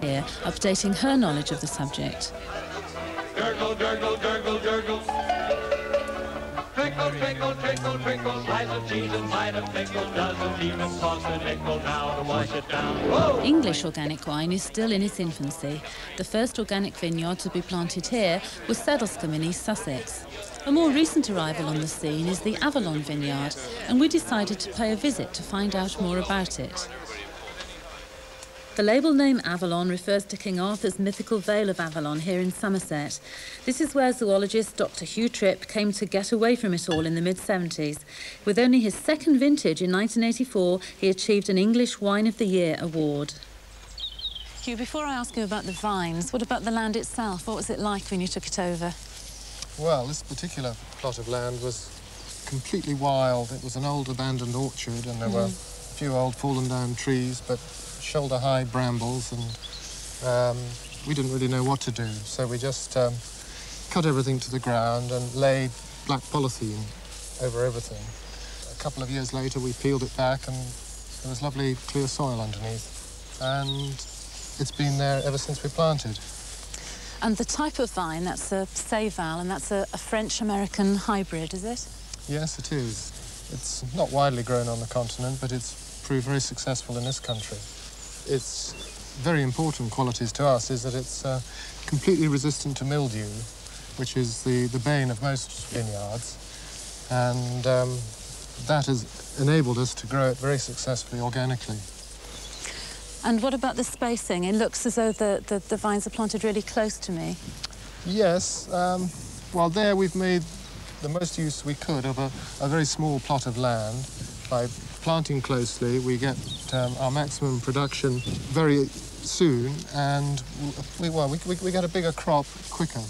Here, updating her knowledge of the subject. Gurgle, gurgle, gurgle, gurgle. Trickle, trickle, trickle, trickle. Slice of cheese inside a pickle doesn't even cost a nickel now to wash it down. Whoa! English organic wine is still in its infancy. The first organic vineyard to be planted here was Sedlescombe in East Sussex. A more recent arrival on the scene is the Avalon vineyard, and we decided to pay a visit to find out more about it. The label name Avalon refers to King Arthur's mythical Vale of Avalon here in Somerset. This is where zoologist Dr. Hugh Tripp came to get away from it all in the mid-70s. With only his second vintage in 1984, he achieved an English Wine of the Year award. Hugh, before I ask you about the vines, what about the land itself? What was it like when you took it over? Well, this particular plot of land was completely wild. It was an old abandoned orchard, and there were a few old fallen down trees, but shoulder-high brambles, and we didn't really know what to do. So we just cut everything to the ground and laid black polythene over everything. A couple of years later, we peeled it back, and there was lovely clear soil underneath. And it's been there ever since we planted. And the type of vine, that's a Seyval, and that's a French-American hybrid, is it? Yes, it is. It's not widely grown on the continent, but it's proved very successful in this country. Its very important qualities to us is that it's completely resistant to mildew, which is the bane of most vineyards. And that has enabled us to grow it very successfully organically. And what about the spacing? It looks as though the vines are planted really close to me. Yes. Well, there we've made the most use we could of a very small plot of land. By planting closely, we get our maximum production very soon, and we get a bigger crop quicker.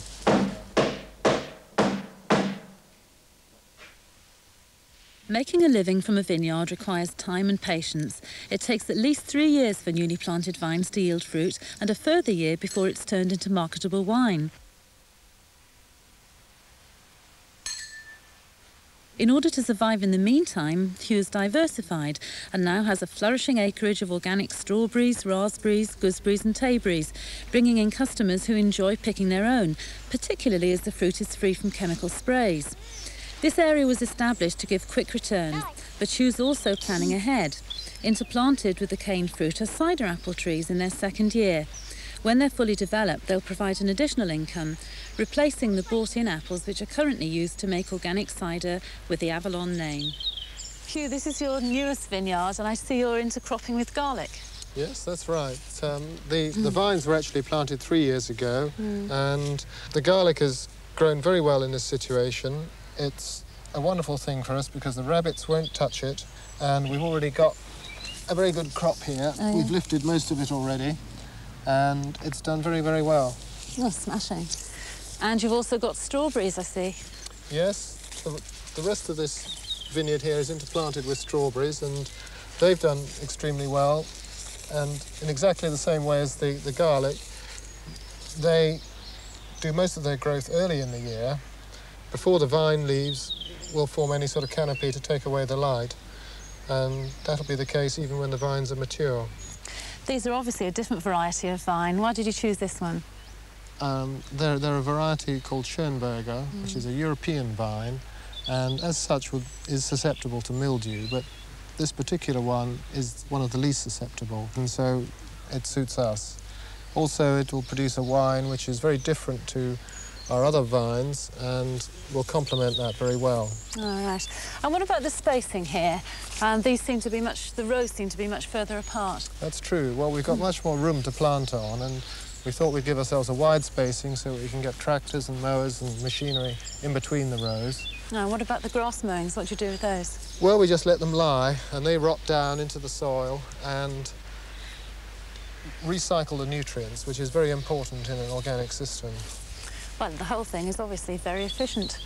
Making a living from a vineyard requires time and patience. It takes at least 3 years for newly planted vines to yield fruit, and a further year before it's turned into marketable wine. In order to survive in the meantime, Hugh's diversified and now has a flourishing acreage of organic strawberries, raspberries, gooseberries and tayberries, bringing in customers who enjoy picking their own, particularly as the fruit is free from chemical sprays. This area was established to give quick returns, but Hugh's also planning ahead. Interplanted with the cane fruit are cider apple trees in their second year. When they're fully developed, they'll provide an additional income, replacing the bought-in apples which are currently used to make organic cider with the Avalon name. Hugh, this is your newest vineyard, and I see you're intercropping with garlic. Yes, that's right. The vines were actually planted 3 years ago, and the garlic has grown very well in this situation. It's a wonderful thing for us because the rabbits won't touch it, and we've already got a very good crop here. Oh, yeah. We've lifted most of it already, and it's done very, very well. Oh, smashing. And you've also got strawberries, I see. Yes, the rest of this vineyard here is interplanted with strawberries, and they've done extremely well. And in exactly the same way as the garlic, they do most of their growth early in the year, before the vine leaves will form any sort of canopy to take away the light. And that'll be the case even when the vines are mature. These are obviously a different variety of vine. Why did you choose this one? They're a variety called Schönberger, which is a European vine, and as such is susceptible to mildew, but this particular one is one of the least susceptible, and so it suits us. Also, it will produce a wine which is very different to our other vines and will complement that very well. All right. And what about the spacing here? These seem to be the rows seem to be much further apart. That's true. Well, we've got much more room to plant on, and we thought we'd give ourselves a wide spacing so we can get tractors and mowers and machinery in between the rows. Now, what about the grass mowings? What do you do with those? Well, we just let them lie, and they rot down into the soil and recycle the nutrients, which is very important in an organic system. Well, the whole thing is obviously very efficient.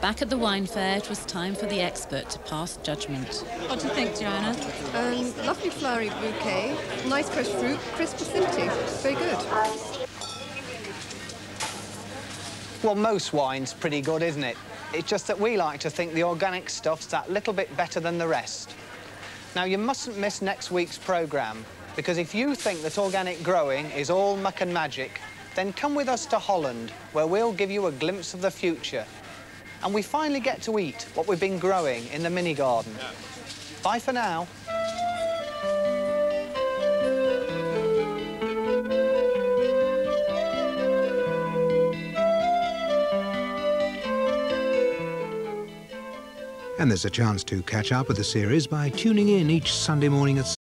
Back at the wine fair, it was time for the expert to pass judgment. What do you think, Joanna? Lovely flowery bouquet, nice fresh fruit, crisp acidity. Very good. Well, most wine's pretty good, isn't it? It's just that we like to think the organic stuff's that little bit better than the rest. Now, you mustn't miss next week's programme, because if you think that organic growing is all muck and magic, then come with us to Holland, where we'll give you a glimpse of the future. And we finally get to eat what we've been growing in the mini garden. Bye for now. And there's a chance to catch up with the series by tuning in each Sunday morning at